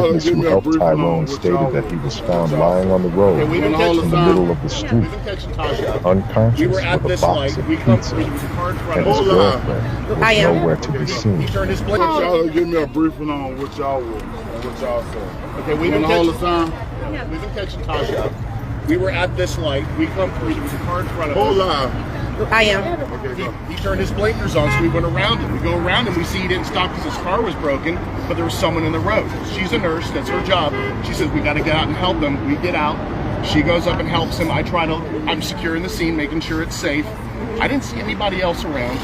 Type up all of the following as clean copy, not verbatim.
witness who helped Tyrone stated that he was found lying on the road in the middle of the street, unconscious with a box of pizza, and his girlfriend was nowhere to be seen. Y'all give me a briefing on what y'all saw. Okay, we've been catching Tasha. We were at this light. We come through. There was a car in front of us. Hold on. I am. He turned his blinkers on, so we went around him. We go around him. We see he didn't stop because his car was broken, but there was someone in the road. She's a nurse. That's her job. She says, we got to get out and help him. We get out. She goes up and helps him. I'm securing the scene, making sure it's safe. I didn't see anybody else around.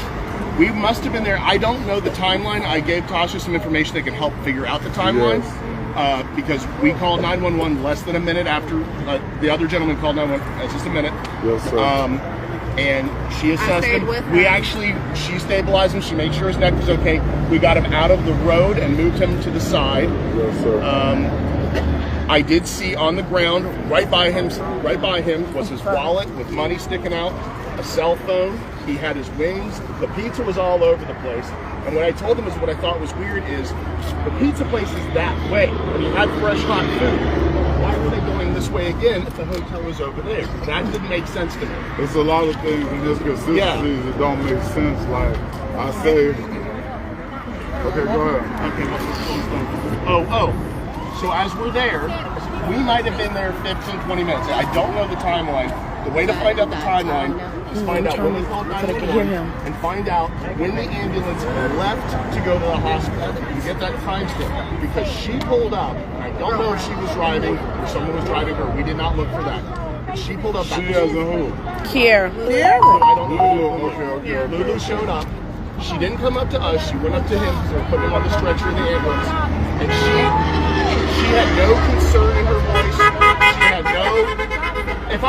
We must have been there. I don't know the timeline. I gave Tasha some information that can help figure out the timeline. Yes. Because we called 911 less than a minute after the other gentleman called 911. Just a minute. Yes, sir. And she assessed him. She stabilized him. She made sure his neck was okay. We got him out of the road and moved him to the side. Yes, sir. I did see on the ground right by him was his wallet with money sticking out, a cell phone. He had his wings. The pizza was all over the place. And what I told him is what I thought was weird is the pizza place is that way, and he had fresh hot food. Why were they going this way again if the hotel was over there? That didn't make sense to me. There's a lot of things in this consistency that don't make sense. Like I say, okay, go ahead. Okay, what's this closed down? Oh. So as we're there, we might have been there 15, 20 minutes. I don't know the timeline. The way to find out the timeline is find out when they called 911 and find out when the ambulance left to go to the hospital. You get that timestamp because she pulled up. I don't know if she was driving or someone was driving her. We did not look for that. But she pulled up. She as a who? Kiera. I don't know. Okay. Lulu showed up. She didn't come up to us. She went up to him because they were putting him on the stretcher in the ambulance. And she had no concern in her voice. She had no. If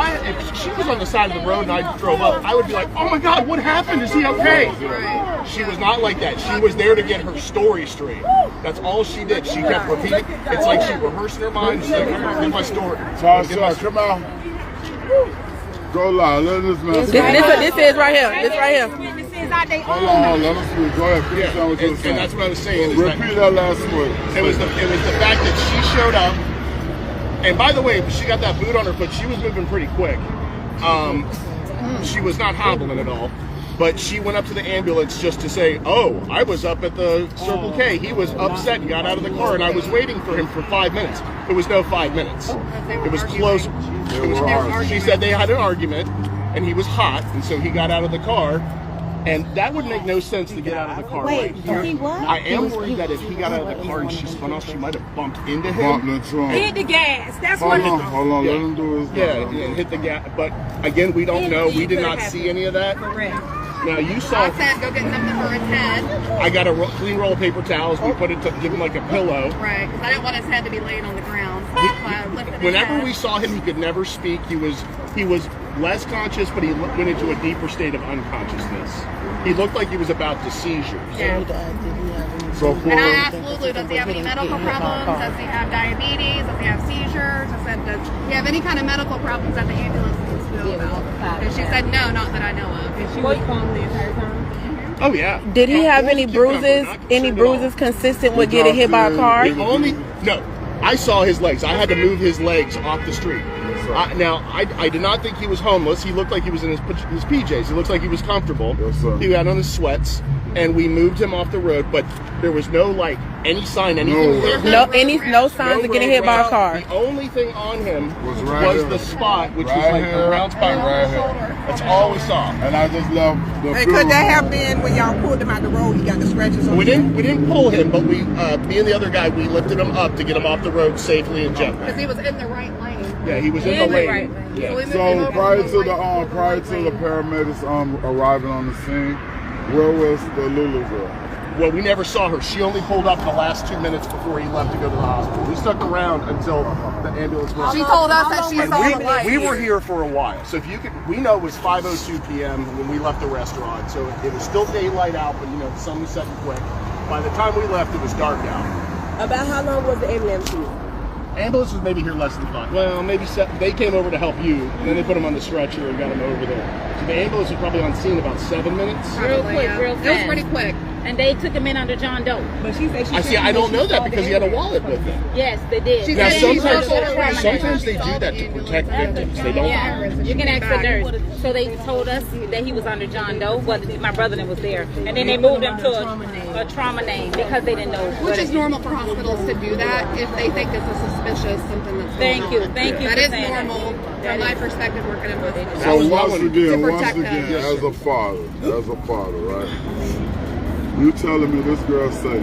she was on the side of the road and I drove up, I would be like, oh my God, what happened? Is he okay? Right. She was not like that. She was there to get her story straight. That's all she did. She kept repeating. It's like she rehearsed in her mind. She's like, get my story. Tasha, come on. Go live. Let this man. This is right here. This right here. Hold on, let us see. Go ahead. Finish on what you were saying. And that's what I was saying. Repeat that last word. It was the fact that she showed up. And by the way, she got that boot on her foot. She was moving pretty quick. She was not hobbling at all. But she went up to the ambulance just to say, oh, I was up at the Circle K. He was upset and got out of the car, and I was waiting for him for 5 minutes. It was no 5 minutes. It was close. She said they had an argument, and he was hot, and so he got out of the car. And that would make no sense to get out of the car right here. I am worried that if he got out of the car and she spun off, she might have bumped into him. Hit the gas. That's Hold what. on, let him do his and hit the gas. But again, we don't know. We did not see any of that. Correct. Now you saw. I said go get something for his head. I got a clean roll of paper towels. We put it to give him like a pillow. Right, because I didn't want his head to be laying on the ground. So that's why I lifted his Whenever head. we saw him, he could never speak. He was less conscious, but he went into a deeper state of unconsciousness. He looked like he was about to seizures. Yeah. So And I asked Lulu, does he have any medical problems? Does he have diabetes? Does he have seizures? I said, does he have any kind of medical problems that the ambulance needs to know about? And she said, no, not that I know of. And she was calm the entire time. Oh yeah. Did he have any bruises? Any bruises consistent with getting hit by a car? No. I saw his legs. I had to move his legs off the street. Now, I did not think he was homeless. He looked like he was in his PJs. He looked like he was comfortable. Yes, sir. He had on his sweats, and we moved him off the road. But there was no any sign, anything. No signs of getting hit by a car. The only thing on him was the spot, which was like a brown spot right here. That's all we saw. And I just love the. Hey, could that have been when y'all pulled him out the road? He got the scratches on. We didn't pull him, but me and the other guy, we lifted him up to get him off the road safely and gently. Because he was in the right lane. Yeah, he was in the lane. Yeah. So prior to the paramedics arriving on the scene, where was the Lulu girl? Well, we never saw her. She only pulled up the last 2 minutes before he left to go to the hospital. We stuck around until the ambulance was. She told us that she saw the light. We were here for a while, so if you could, we know it was 5:02 p.m. when we left the restaurant, so it was still daylight out, but the sun was setting quick. By the time we left, it was dark out. About how long was the ambulance here? Ambulance was maybe here less than 5. Well, maybe 7. They came over to help you, and then they put him on the stretcher and got him over there. So the ambulance was probably on scene about 7 minutes. Real quick, real fast. It was pretty quick. and they took him in under John Doe. But she said I see. I don't know that because he had a wallet with him. Yes, they did. She Now, said she's sometimes they do that to protect victims. They don't. Yeah, you can ask the nurse. So they told us that he was under John Doe, but my brother was there, and then they moved him to a trauma name because they didn't know. Which is normal for hospitals to do that if they think it's a suspicious something that's going on. Thank you. That is normal from my perspective working in hospitals. So once again, them. as a father, right? You telling me this girl said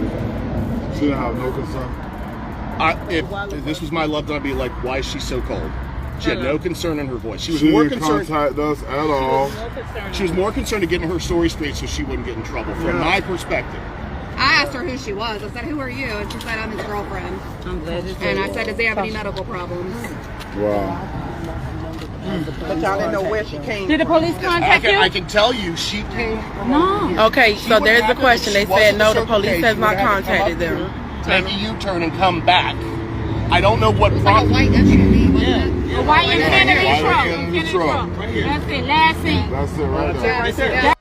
she didn't have no concern? If this was my loved one, I'd be like, why is she so cold? She had no concern in her voice. She was She more didn't concerned. contact us at all. She was more concerned to getting her story straight so she wouldn't get in trouble. From my perspective. I asked her who she was. I said, "Who are you?" And she said, "I'm his girlfriend." I'm glad you And I said, "Does he have any medical problems?" Wow. But y'all didn't know where she came Did the from. police contact you? I can tell you, she came. No. Okay, so there's the question. They said no, the police has not contacted them. Take a U-turn and come back. I don't know what It was like a prompted. white SUV, wasn't it? A white Infinity White truck. Infinity truck. That's it. Last scene. That's it right there. Yeah, Right there. yeah.